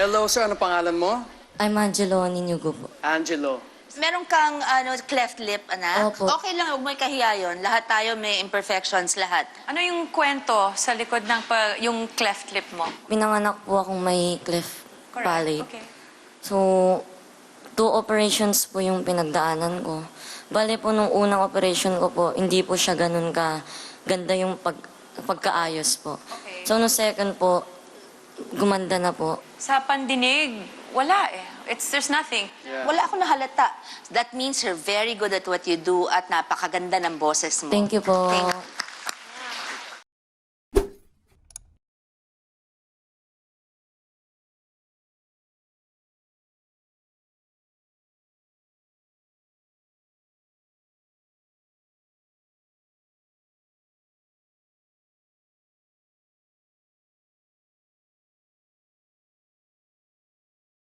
Hello, sir. Ano pangalan mo? I'm Angelo Ninyugo po. Angelo. Meron kang cleft lip, anak? Opo. Okay lang, huwag mo ikahiya yun. Lahat tayo may imperfections, lahat. Ano yung kwento sa likod ng yung cleft lip mo? Pinanganak po akong may cleft palate. Okay. So, 2 operations po yung pinagdaanan ko. Bale po nung unang operation ko po, hindi po siya ganun ka ganda yung pagkaayos po. Okay. So, nung second po, gumanda na po. Sa pandinig, wala eh. There's nothing. Wala akong nahalata. That means you're very good at what you do at napakaganda ng boses mo. Thank you po. Okay?